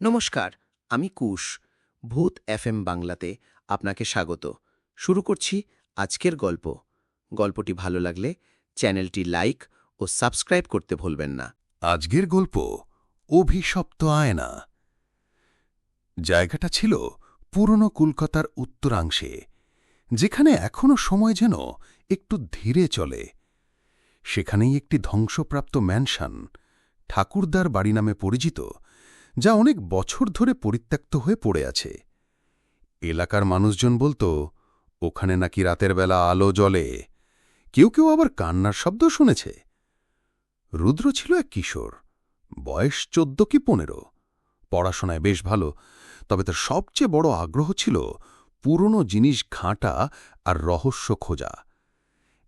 নমস্কার, আমি কুশ। ভূত এফএম বাংলাতে আপনাকে স্বাগত। শুরু করছি আজকের গল্প। গল্পটি ভালো লাগলে চ্যানেলটি লাইক ও সাবস্ক্রাইব করতে ভুলবেন না। আজকের গল্প অভিশপ্ত আয়না। জায়গাটা ছিল পুরনো কলকাতার উত্তরাংশে, যেখানে এখনো সময় যেন একটু ধীরে চলে। সেখানেই একটি ধ্বংসপ্রাপ্ত ম্যানশন, ঠাকুরদার বাড়ি নামে পরিচিত, যা অনেক বছর ধরে পরিত্যক্ত হয়ে পড়ে আছে। এলাকার মানুষজন বলতো ওখানে নাকি রাতের বেলা আলো জ্বলে। কেউ কেউ আবার কান্নার শব্দ শুনেছে। রুদ্র ছিল এক কিশোর, বয়স 14 কি 15। পড়াশোনায় বেশ ভালো, তবে তার সবচেয়ে বড় আগ্রহ ছিল পুরনো জিনিস ঘাঁটা আর রহস্য খোঁজা।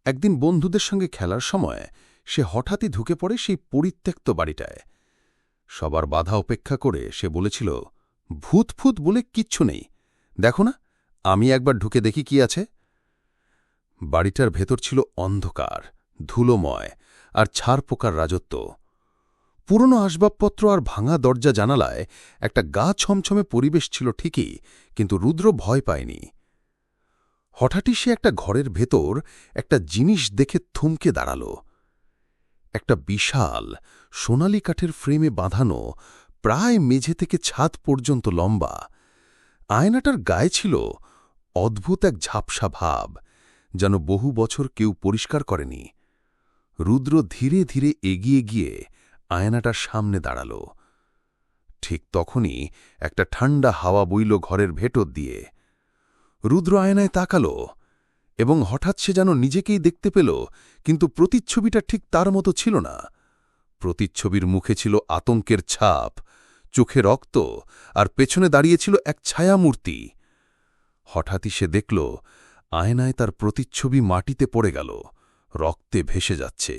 একদিন বন্ধুদের সঙ্গে খেলার সময় সে হঠাৎই ঢুকে পড়ে সেই পরিত্যক্ত বাড়িটায়। সবার বাধা উপেক্ষা করে সে বলেছিল, ভূত ফুত বলে কিচ্ছু নেই, দেখো না, আমি একবার ঢুকে দেখি কি আছে। বাড়িটার ভেতর ছিল অন্ধকার, ধুলোময় আর ছারপোকার রাজত্ব। পুরনো আসবাবপত্র আর ভাঙা দরজা জানালায় একটা গা ছমছমে পরিবেশ ছিল ঠিকই, কিন্তু রুদ্র ভয় পায়নি। হঠাৎই সে একটা ঘরের ভেতর একটা জিনিস দেখে থমকে দাঁড়াল। একটা বিশাল সোনালি কাঠের ফ্রেমে বাঁধানো, প্রায় মেঝে থেকে ছাদ পর্যন্ত লম্বা। আয়নাটার গায়ে ছিল অদ্ভুত এক ঝাপসা ভাব, যেন বহু বছর কেউ পরিষ্কার করেনি। রুদ্র ধীরে ধীরে এগিয়ে গিয়ে আয়নাটার সামনে দাঁড়াল। ঠিক তখনই একটা ঠান্ডা হাওয়া বইল ঘরের ভেতর দিয়ে। রুদ্র আয়নায় তাকাল এবং হঠাৎ সে যেন নিজেকেই দেখতে পেল, কিন্তু প্রতিচ্ছবিটা ঠিক তার মতো ছিল না। প্রতিচ্ছবির মুখে ছিল আতঙ্কের ছাপ, চোখে রক্ত, আর পেছনে দাঁড়িয়েছিল এক ছায়ামূর্তি। হঠাৎই সে দেখল আয়নায় তার প্রতিচ্ছবি মাটিতে পড়ে গেল, রক্তে ভেসে যাচ্ছে।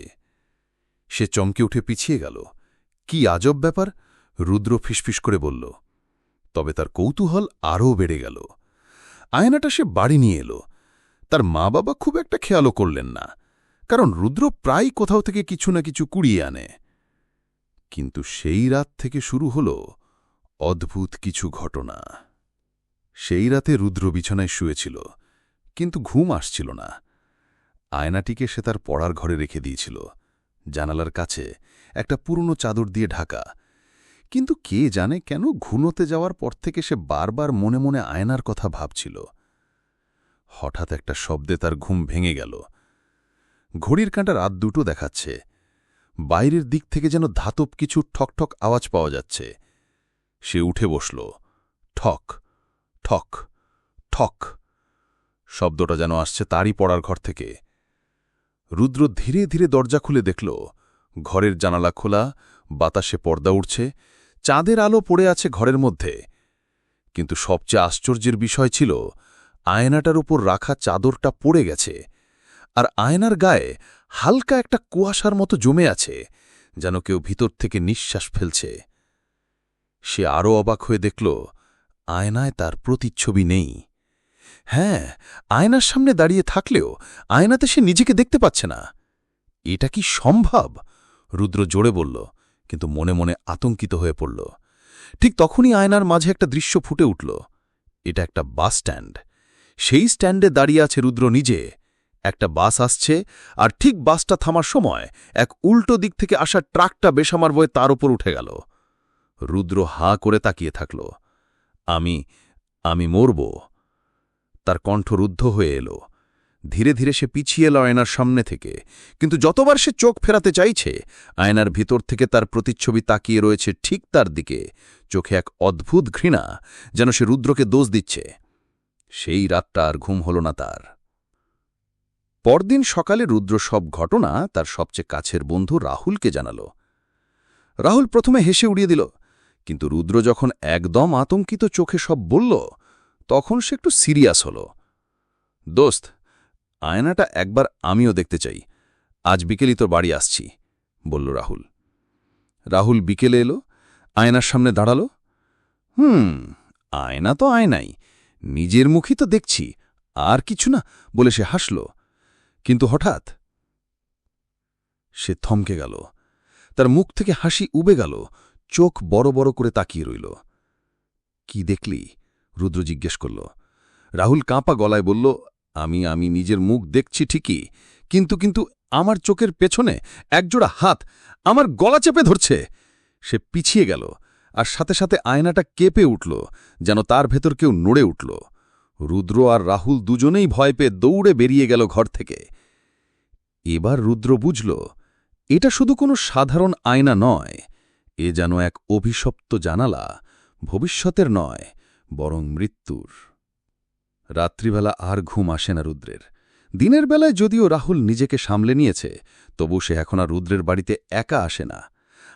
সে চমকে উঠে পিছিয়ে গেল। কি আজব ব্যাপার, রুদ্র ফিসফিস করে বলল। তবে তার কৌতূহল আরও বেড়ে গেল। আয়নাটা সে বাড়ি নিয়ে এলো। তার মা বাবা খুব একটা খেয়ালও করলেন না, কারণ রুদ্র প্রায় কোথাও থেকে কিছু না কিছু কুড়িয়ে আনে। কিন্তু সেই রাত থেকে শুরু হল অদ্ভুত কিছু ঘটনা। সেই রাতে রুদ্র বিছানায় শুয়েছিল, কিন্তু ঘুম আসছিল না। আয়নাটিকে সে তার পড়ার ঘরে রেখে দিয়েছিল, জানালার কাছে একটা পুরনো চাদর দিয়ে ঢাকা। কিন্তু কে জানে কেন ঘুমোতে যাওয়ার পর থেকে সে বারবার মনে মনে আয়নার কথা ভাবছিল। হঠাৎ একটা শব্দে তার ঘুম ভেঙে গেল। ঘড়ির কাঁটা রাত 2টো দেখাচ্ছে। বাইরের দিক থেকে যেন ধাতব কিছু ঠকঠক আওয়াজ পাওয়া যাচ্ছে। সে উঠে বসল। ঠক ঠক ঠক শব্দটা যেন আসছে তারই পড়ার ঘর থেকে। রুদ্র ধীরে ধীরে দরজা খুলে দেখল, ঘরের জানালা খোলা, বাতাসে পর্দা উঠছে, চাঁদের আলো পড়ে আছে ঘরের মধ্যে। কিন্তু সবচেয়ে আশ্চর্যের বিষয় ছিল আয়নাটার উপর রাখা চাদরটা পড়ে গেছে, আর আয়নার গায়ে হালকা একটা কুয়াশার মতো জমে আছে, যেন কেউ ভিতর থেকে নিঃশ্বাস ফেলছে। সে আরও অবাক হয়ে দেখল আয়নায় তার প্রতিচ্ছবি নেই। হ্যাঁ, আয়নার সামনে দাঁড়িয়ে থাকলেও আয়নাতে সে নিজেকে দেখতে পাচ্ছে না। এটা কি সম্ভব? রুদ্র জোরে বলল, কিন্তু মনে মনে আতঙ্কিত হয়ে পড়ল। ঠিক তখনই আয়নার মাঝে একটা দৃশ্য ফুটে উঠল। এটা একটা বাস স্ট্যান্ড। সেই স্ট্যান্ডে দাঁড়িয়ে আছে রুদ্র নিজে। একটা বাস আসছে, আর ঠিক বাসটা থামার সময় এক উল্টো দিক থেকে আসা ট্রাকটা বেসামার বয়ে তার উপর উঠে গেল। রুদ্র হাঁ করে তাকিয়ে থাকল। আমি মরব। তার কণ্ঠ রুদ্ধ হয়ে এলো। ধীরে ধীরে সে পিছিয়ে এল আয়নার সামনে থেকে, কিন্তু যতবার সে চোখ ফেরাতে চাইছে, আয়নার ভিতর থেকে তার প্রতিচ্ছবি তাকিয়ে রয়েছে ঠিক তার দিকে, চোখে এক অদ্ভুত ঘৃণা, যেন সে রুদ্রকে দোষ দিচ্ছে। সেই রাতটা আর ঘুম হল না তার। পরদিন সকালে রুদ্র সব ঘটনা তার সবচেয়ে কাছের বন্ধু রাহুলকে জানাল। রাহুল প্রথমে হেসে উড়িয়ে দিল, কিন্তু রুদ্র যখন একদম আতঙ্কিত চোখে সব বলল, তখন সে একটু সিরিয়াস হল। দোস্ত, আয়নাটা একবার আমিও দেখতে চাই। আজ বিকেলই তোর বাড়ি আসছি, বলল রাহুল। রাহুল বিকেলে এলো, আয়নার সামনে দাঁড়াল। আয়না তো আয়নাই, নিজের মুখই তো দেখছি, আর কিছু না, বলে সে হাসল। কিন্তু হঠাৎ সে থমকে গেল। তার মুখ থেকে হাসি উবে গেল, চোখ বড় বড় করে তাকিয়ে রইল। কি দেখলি? রুদ্র জিজ্ঞেস করল। রাহুল কাঁপা গলায় বলল, আমি নিজের মুখ দেখছি ঠিকই, কিন্তু আমার চোখের পেছনে একজোড়া হাত আমার গলা চেপে ধরছে। সে পিছিয়ে গেল, আর সাথে সাথে আয়নাটা কেঁপে উঠল, যেন তার ভেতর কেউ নড়ে উঠল। রুদ্র আর রাহুল দুজনেই ভয় পেয়ে দৌড়ে বেরিয়ে গেল ঘর থেকে। এবার রুদ্র বুঝল, এটা শুধু কোনো সাধারণ আয়না নয়, এ যেন এক অভিশপ্ত জানালা, ভবিষ্যতের নয়, বরং মৃত্যুর। রাত্রিবেলা আর ঘুম আসে না রুদ্রের। দিনের বেলায় যদিও রাহুল নিজেকে সামলে নিয়েছে, তবু সে এখন আর রুদ্রের বাড়িতে একা আসে না।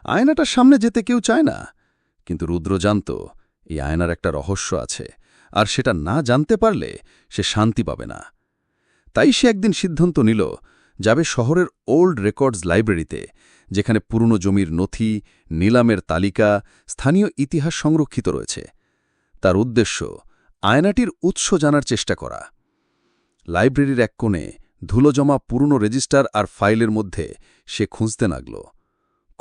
আয়নাটার সামনে যেতে কেউ চায় না, কিন্তু রুদ্র জানত এই আয়নার একটা রহস্য আছে, আর সেটা না জানতে পারলে সে শান্তি পাবে না। তাই সে একদিন সিদ্ধান্ত নিল, যাবে শহরের ওল্ড রেকর্ডস লাইব্রেরিতে, যেখানে পুরনো জমির নথি, নিলামের তালিকা, স্থানীয় ইতিহাস সংরক্ষিত রয়েছে। তার উদ্দেশ্য আয়নাটির উৎস জানার চেষ্টা করা। লাইব্রেরির এক কোণে ধুলো জমা পুরনো রেজিস্টার আর ফাইলের মধ্যে সে খুঁজতে লাগল।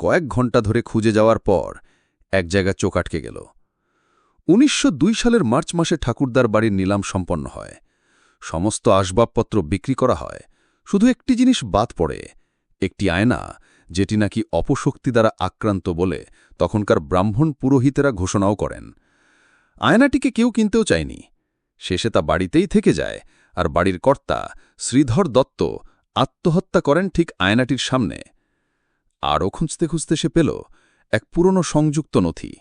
কয়েক ঘণ্টা ধরে খুঁজে যাওয়ার পর এক জায়গা চোখ আটকে গেল। ১৯০২ সালের মার্চ মাসে ঠাকুরদার বাড়ির নিলাম সম্পন্ন হয়। সমস্ত আসবাবপত্র বিক্রি করা হয়, শুধু একটি জিনিস বাদ পড়ে, একটি আয়না, যেটি নাকি অপশক্তি দ্বারা আক্রান্ত বলে তখনকার ব্রাহ্মণ পুরোহিতেরা ঘোষণাও করেন। আয়নাটিকে কেউ কিনতেও চায়নি। শেষে তা বাড়িতেই থেকে যায়, আর বাড়ির কর্তা শ্রীধর দত্ত আত্মহত্যা করেন ঠিক আয়নাটির সামনে। আরও খুঁজতে খুঁজতে সে পেল এক পুরনো সংযুক্ত নথি,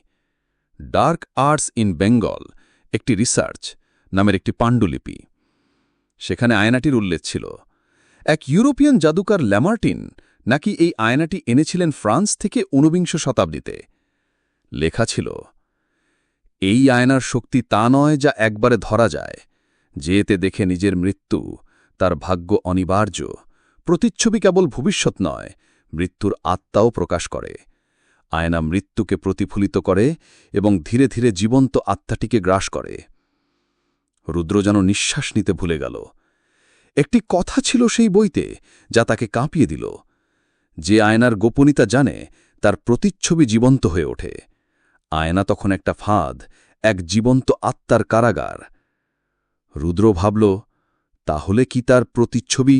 ডার্ক আর্টস ইন বেঙ্গল, একটি রিসার্চ নামের একটি পাণ্ডুলিপি। সেখানে আয়নাটির উল্লেখ ছিল। এক ইউরোপিয়ান জাদুকার ল্যামার্টিন নাকি এই আয়নাটি এনেছিলেন ফ্রান্স থেকে ১৯বিংশ শতাব্দীতে। লেখা ছিল, এই আয়নার শক্তি তা নয় যা একবারে ধরা যায়, যে এতে দেখে নিজের মৃত্যু, তার ভাগ্য অনিবার্য। প্রতিচ্ছবি কেবল ভবিষ্যৎ নয়, মৃত্যুর আত্মাও প্রকাশ করে। আয়না মৃত্যুকে প্রতিফলিত করে এবং ধীরে ধীরে জীবন্ত আত্মাটিকে গ্রাস করে। রুদ্র যেন নিঃশ্বাস নিতে ভুলে গেল। একটি কথা ছিল সেই বইতে যা তাকে কাঁপিয়ে দিল। যে আয়নার গোপনীয়তা জানে, তার প্রতিচ্ছবি জীবন্ত হয়ে ওঠে। আয়না তখন একটা ফাঁদ, এক জীবন্ত আত্মার কারাগার। রুদ্র ভাবল, তাহলে কি তার প্রতিচ্ছবি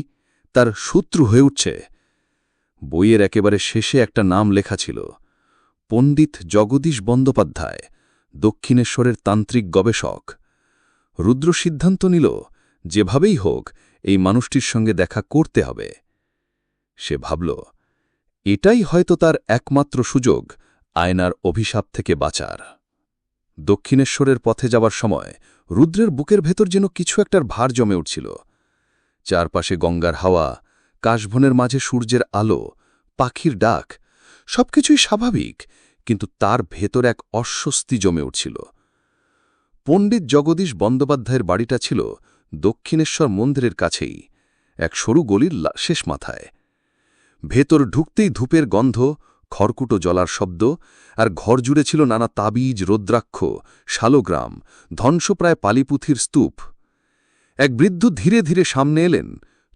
তার শত্রু হয়ে উঠছে? বইয়ের একেবারে শেষে একটা নাম লেখা ছিল, পণ্ডিত জগদীশ বন্দ্যোপাধ্যায়, দক্ষিণেশ্বরের তান্ত্রিক গবেষক। রুদ্র সিদ্ধান্ত নিল, যেভাবেই হোক এই মানুষটির সঙ্গে দেখা করতে হবে। সে ভাবল, এটাই হয়তো তার একমাত্র সুযোগ আয়নার অভিশাপ থেকে বাঁচার। দক্ষিণেশ্বরের পথে যাওয়ার সময় রুদ্রের বুকের ভেতর যেন কিছু একটার ভার জমে উঠছিল। চারপাশে গঙ্গার হাওয়া, কাশবনের মাঝে সূর্যের আলো, পাখির ডাক, সবকিছুই স্বাভাবিক, কিন্তু তার ভেতর এক অস্বস্তি জমে উঠছিল। পণ্ডিত জগদীশ বন্দ্যোপাধ্যায়ের বাড়িটা ছিল দক্ষিণেশ্বর মন্দিরের কাছেই, এক সরু গলির শেষ মাথায়। ভেতর ঢুকতেই ধূপের গন্ধ, খড়কুটো জ্বলার শব্দ, আর ঘর জুড়ে ছিল নানা তাবিজ, রুদ্রাক্ষ, শালগ্রাম, ধ্বংসপ্রায় পালিপুথির স্তূপ। এক বৃদ্ধ ধীরে ধীরে সামনে এলেন,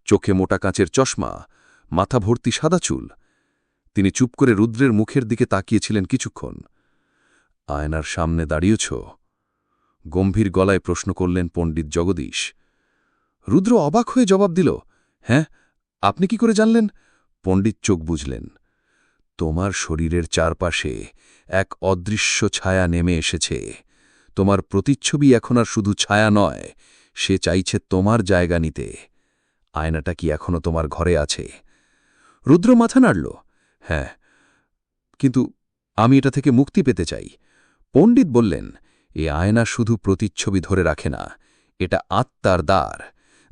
চোখে মোটা কাঁচের চশমা, মাথা ভর্তি সাদা চুল। তিনি চুপ করে রুদ্রের মুখের দিকে তাকিয়েছিলেন কিছুক্ষণ। আয়নার সামনে দাঁড়িয়েছ? গম্ভীর গলায় প্রশ্ন করলেন পণ্ডিত জগদীশ। রুদ্র অবাক হয়ে জবাব দিল, হ্যাঁ, আপনি কি করে জানলেন? পণ্ডিত চোখ বুঝলেন। তোমার শরীরের চারপাশে এক অদৃশ্য ছায়া নেমে এসেছে। তোমার প্রতিচ্ছবি এখন আর শুধু ছায়া নয়, সে চাইছে তোমার জায়গা নিতে। আয়নাটা কি এখনো তোমার ঘরে আছে? রুদ্র মাথা নাড়ল, হ্যাঁ, কিন্তু আমি এটা থেকে মুক্তি পেতে চাই। পণ্ডিত বললেন, এ আয়না শুধু প্রতিচ্ছবি ধরে রাখে না, এটা আত্মার দ্বার।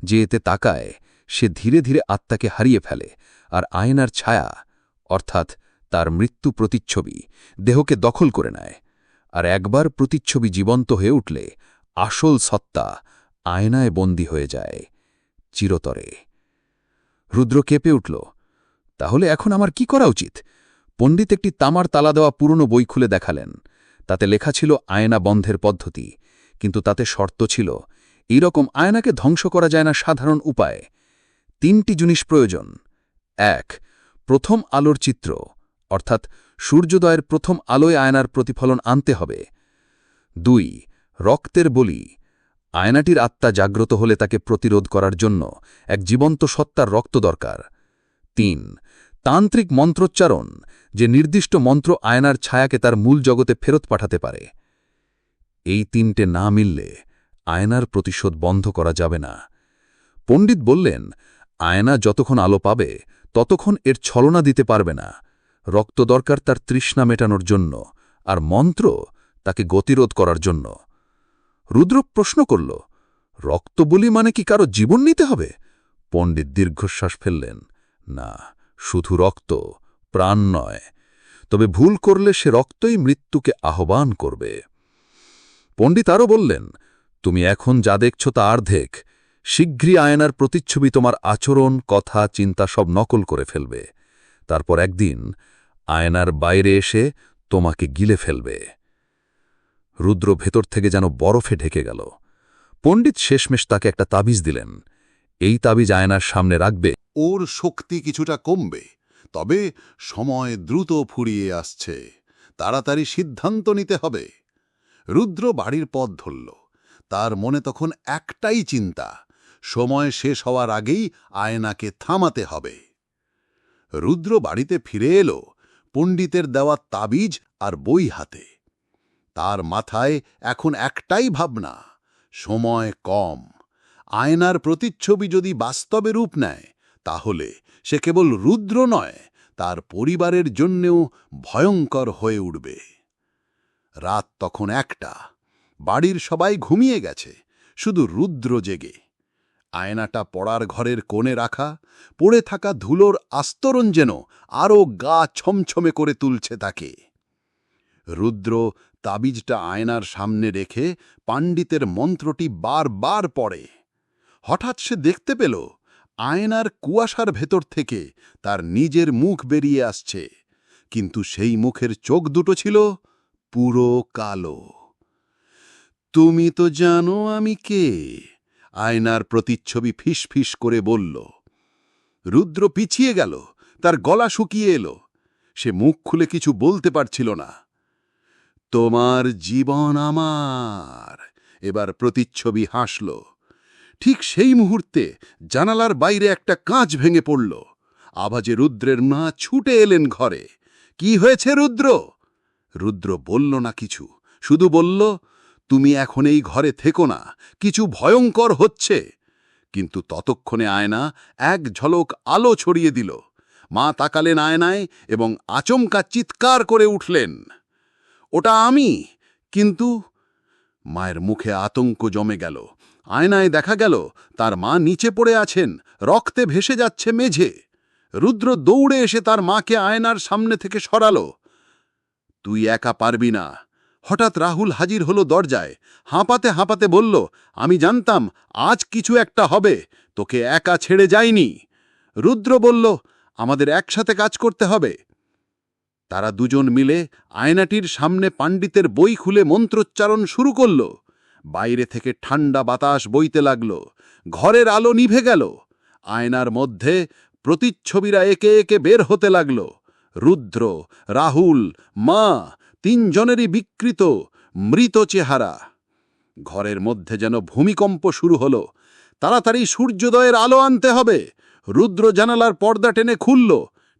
যে এতে তাকায় সে ধীরে ধীরে আত্মাকে হারিয়ে ফেলে, আর আয়নার ছায়া, অর্থাৎ তার মৃত্যু প্রতিচ্ছবি, দেহকে দখল করে নেয়। আর একবার প্রতিচ্ছবি জীবন্ত হয়ে উঠলে আসল সত্তা আয়নায় বন্দী হয়ে যায়, চিরতরে। রুদ্র কেঁপে উঠল, তাহলে এখন আমার কি করা উচিত? পণ্ডিত একটি তামার তালা দেওয়া পুরনো বই খুলে দেখালেন। তাতে লেখা ছিল আয়না বন্ধের পদ্ধতি, কিন্তু তাতে শর্ত ছিল, এইরকম আয়নাকে ধ্বংস করা যায় না সাধারণ উপায়ে। 3টি জিনিস প্রয়োজন। 1. প্রথম আলোর চিত্র, অর্থাৎ সূর্যোদয়ের প্রথম আলোয় আয়নার প্রতিফলন আনতে হবে। 2. রক্তের বলি। আয়নাটির আত্মা জাগ্রত হলে তাকে প্রতিরোধ করার জন্য এক জীবন্ত সত্তার রক্ত দরকার। ৩. তান্ত্রিক মন্ত্রোচ্চারণ, যে নির্দিষ্ট মন্ত্র আয়নার ছায়াকে তার মূল জগতে ফেরত পাঠাতে পারে। এই ৩টে না মিললে আয়নার প্রতিশোধ বন্ধ করা যাবে না। পণ্ডিত বললেন, আয়না যতক্ষণ আলো পাবে ততক্ষণ এর ছলনা দিতে পারবে না। রক্ত দরকার তার তৃষ্ণা মেটানোর জন্য, আর মন্ত্র তাকে গতিরোধ করার জন্য। রুদ্র প্রশ্ন করল, রক্ত বলি মানে কি কারো জীবন নিতে হবে? পণ্ডিত দীর্ঘশ্বাস ফেললেন, না, শুধু রক্ত, প্রাণ নয়। তবে ভুল করলে সে রক্তই মৃত্যুকে আহ্বান করবে। পণ্ডিত আরও বললেন, তুমি এখন যা দেখছ তা অর্ধেক। শীঘ্রই আয়নার প্রতিচ্ছবি তোমার আচরণ, কথা, চিন্তা সব নকল করে ফেলবে। তারপর একদিন আয়নার বাইরে এসে তোমাকে গিলে ফেলবে। রুদ্র ভেতর থেকে যেন বরফে ঢেকে গেল। পণ্ডিত শেষমেশ তাকে একটা তাবিজ দিলেন। এই তাবিজ আয়নার সামনে রাখবে। ওর শক্তি কিছুটা কমবে, তবে সময় দ্রুত ফুরিয়ে আসছে, তাড়াতাড়ি সিদ্ধান্ত নিতে হবে। রুদ্র বাড়ির পথ ধরল। তার মনে তখন একটাই চিন্তা, সময় শেষ হওয়ার আগেই আয়নাকে থামাতে হবে। রুদ্র বাড়িতে ফিরে এলো পণ্ডিতের দেওয়া তাবিজ আর বই হাতে। তার মাথায় এখন একটাই ভাবনা, সময় কম। আয়নার প্রতিচ্ছবি যদি বাস্তবে রূপ নেয়, তাহলে সে কেবল রুদ্র নয়, তার পরিবারের জন্যেও ভয়ঙ্কর হয়ে উঠবে। রাত তখন 1টা। বাড়ির সবাই ঘুমিয়ে গেছে, শুধু রুদ্র জেগে। আয়নাটা পড়ার ঘরের কোণে রাখা, পড়ে থাকা ধুলোর আস্তরণ যেন আরও গা ছমছমে করে তুলছে তাকে। রুদ্র তাবিজটা আয়নার সামনে রেখে পণ্ডিতের মন্ত্রটি বারবার পড়ে। হঠাৎ সে দেখতে পেল আয়নার কুয়াশার ভেতর থেকে তার নিজের মুখ বেরিয়ে আসছে, কিন্তু সেই মুখের চোখ দুটো ছিল পুরো কালো। তুমি তো জানো আমি কে? আয়নার প্রতিচ্ছবি ফিসফিস করে বলল। রুদ্র পিছিয়ে গেল, তার গলা শুকিয়ে এলো। সে মুখ খুলে কিছু বলতে পারছিল না। তোমার জীবন আমার, এবার প্রতিচ্ছবি হাসল। ঠিক সেই মুহূর্তে জানালার বাইরে একটা কাঁচ ভেঙে পড়ল। আওয়াজে রুদ্রের মা ছুটে এলেন ঘরে। কি হয়েছে রুদ্র? রুদ্র বলল না কিছু, শুধু বলল, তুমি এখন এই ঘরে থেকো না, কিছু ভয়ঙ্কর হচ্ছে। কিন্তু ততক্ষণে আয়না এক ঝলক আলো ছড়িয়ে দিল। মা তাকালেন আয়নায় এবং আচমকা চিৎকার করে উঠলেন, ওটা আমি! কিন্তু মায়ের মুখে আতঙ্ক জমে গেল। আয়নায় দেখা গেল তার মা নিচে পড়ে আছেন, রক্তে ভেসে যাচ্ছে মেঝে। রুদ্র দৌড়ে এসে তার মাকে আয়নার সামনে থেকে সরালো। তুই একা পারবি না। হঠাৎ রাহুল হাজির হলো দরজায়, হাঁপাতে হাঁপাতে বলল, আমি জানতাম আজ কিছু একটা হবে, তোকে একা ছেড়ে যাইনি। রুদ্র বলল, আমাদের একসাথে কাজ করতে হবে। তারা দুজন মিলে আয়নাটির সামনে পণ্ডিতের বই খুলে মন্ত্রোচ্চারণ শুরু করল। বাইরে থেকে ঠান্ডা বাতাস বইতে লাগল। ঘরের আলো নিভে গেল। আয়নার মধ্যে প্রতিচ্ছবিরা একে একে বের হতে লাগল। রুদ্র, রাহুল, মা, 3 জনেরই বিকৃত মৃত চেহারা। ঘরের মধ্যে যেন ভূমিকম্প শুরু হলো। তাড়াতাড়ি সূর্যোদয়ের আলো আনতে হবে। রুদ্র জানালার পর্দা টেনে খুলল।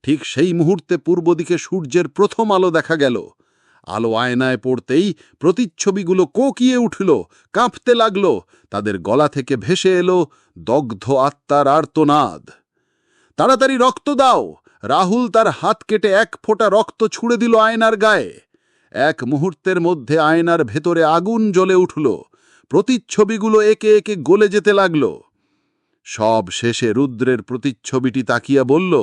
ঠিক সেই মুহূর্তে পূর্ব দিকে সূর্যের প্রথম আলো দেখা গেল। আলো আয়নায় পড়তেই প্রতিচ্ছবিগুলো কোঁকিয়ে উঠল, কাঁপতে লাগল। তাদের গলা থেকে ভেসে এলো দগ্ধ আত্মার আর্তনাদ। তাড়াতাড়ি রক্ত দাও! রাহুল তার হাত কেটে 1 ফোঁটা রক্ত ছুঁড়ে দিল আয়নার গায়ে। এক মুহূর্তের মধ্যে আয়নার ভেতরে আগুন জ্বলে উঠল। প্রতিচ্ছবিগুলো একে একে গলে যেতে লাগল। সব শেষে রুদ্রের প্রতিচ্ছবিটি তাকিয়া বলল,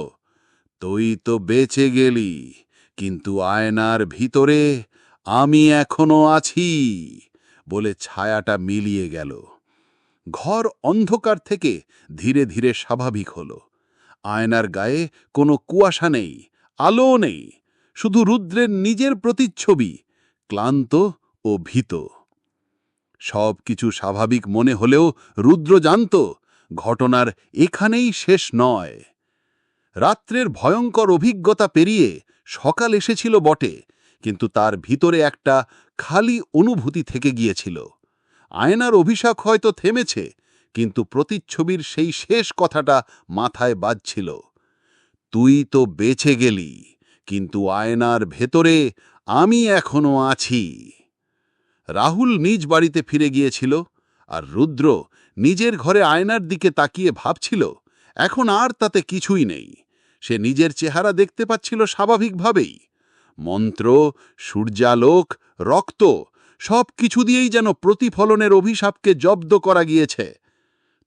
তুই তো বেঁচে গেলি, কিন্তু আয়নার ভিতরে আমি এখনো আছি, বলে ছায়াটা মিলিয়ে গেল। ঘর অন্ধকার থেকে ধীরে ধীরে স্বাভাবিক হল। আয়নার গায়ে কোনো কুয়াশা নেই, আলো নেই, শুধু রুদ্রের নিজের প্রতিচ্ছবি, ক্লান্ত ও ভীত। সব কিছু স্বাভাবিক মনে হলেও রুদ্র জানত ঘটনার এখানেই শেষ নয়। রাত্রের ভয়ঙ্কর অভিজ্ঞতা পেরিয়ে সকাল এসেছিল বটে, কিন্তু তার ভিতরে একটা খালি অনুভূতি থেকে গিয়েছিল। আয়নার অভিশাপ হয়তো থেমেছে, কিন্তু প্রতিচ্ছবির সেই শেষ কথাটা মাথায় বাজছিল। তুই তো বেঁচে গেলি, কিন্তু আয়নার ভেতরে আমি এখনো আছি। রাহুল নিজ বাড়িতে ফিরে গিয়েছিল, আর রুদ্র নিজের ঘরে আয়নার দিকে তাকিয়ে ভাবছিল এখন আর তাতে কিছুই নেই। সে নিজের চেহারা দেখতে পাচ্ছিল স্বাভাবিকভাবেই। মন্ত্র, সূর্যালোক, রক্ত সব কিছু দিয়েই যেন প্রতিফলনের অভিশাপকে জব্দ করা গিয়েছে।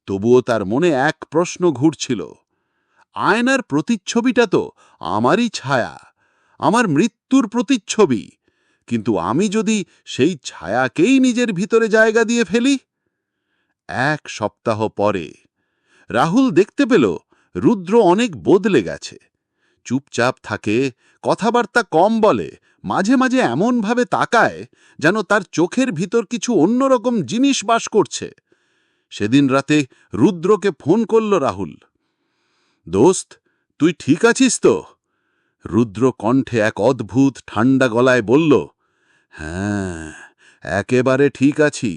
তবুও তার মনে এক প্রশ্ন ঘুরছিল, আয়নার প্রতিচ্ছবিটা তো আমারই ছায়া, আমার মৃত্যুর প্রতিচ্ছবি, কিন্তু আমি যদি সেই ছায়াকেই নিজের ভিতরে জায়গা দিয়ে ফেলি। 1 সপ্তাহ পরে রাহুল দেখতে পেল রুদ্র অনেক বদলে গেছে। চুপচাপ থাকে, কথাবার্তা কম বলে, মাঝে মাঝে এমনভাবে তাকায় যেন তার চোখের ভিতর কিছু অন্যরকম জিনিস বাস করছে। সেদিন রাতে রুদ্রকে ফোন করল রাহুল। দোস্ত, তুই ঠিক আছিস তো? রুদ্র কণ্ঠে এক অদ্ভুত ঠান্ডা গলায় বলল, হ্যাঁ, একেবারে ঠিক আছি,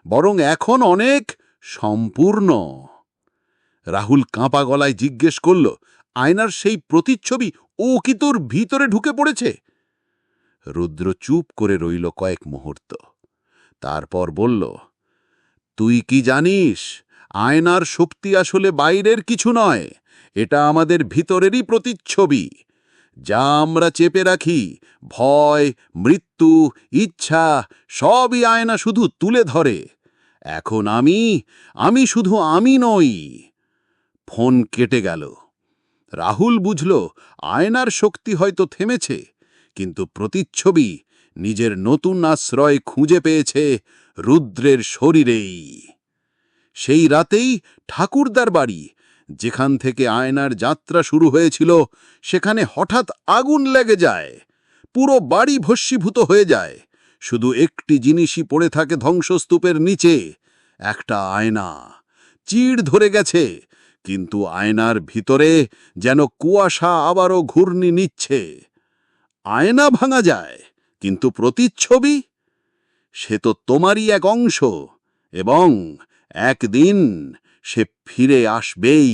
বরং এখন অনেক সম্পূর্ণ। রাহুল কাঁপা গলায় জিজ্ঞেস করল, আয়নার সেই প্রতিচ্ছবি ও কি তোর ভিতরে ঢুকে পড়েছে? রুদ্র চুপ করে রইল কয়েক মুহূর্ত, তারপর বলল, তুই কি জানিস, আয়নার শক্তি আসলে বাইরের কিছু নয়, এটা আমাদের ভিতরেরই প্রতিচ্ছবি। যা আমরা চেপে রাখি, ভয়, মৃত্যু, ইচ্ছা, সবই আয়না শুধু তুলে ধরে। এখন আমি শুধু আমি নই। ফোন কেটে গেল। রাহুল বুঝল আয়নার শক্তি হয়তো থেমেছে, কিন্তু প্রতিচ্ছবি নিজের নতুন আশ্রয় খুঁজে পেয়েছে রুদ্রের শরীরেই। সেই রাতেই ঠাকুরদার বাড়ি, যেখান থেকে আয়নার যাত্রা শুরু হয়েছিল, সেখানে হঠাৎ আগুন লেগে যায়। পুরো বাড়ি ভস্মীভূত হয়ে যায়। শুধু একটি জিনিসই পড়ে থাকে ধ্বংসস্তূপের নিচে, একটা আয়না। চিড় ধরে গেছে, কিন্তু আয়নার ভিতরে যেন কুয়াশা আবারও ঘূর্ণি নিচ্ছে। আয়না ভাঙা যায়, কিন্তু প্রতিচ্ছবি, সে তো তোমারই এক অংশ, এবং একদিন সে ফিরে আসবেই।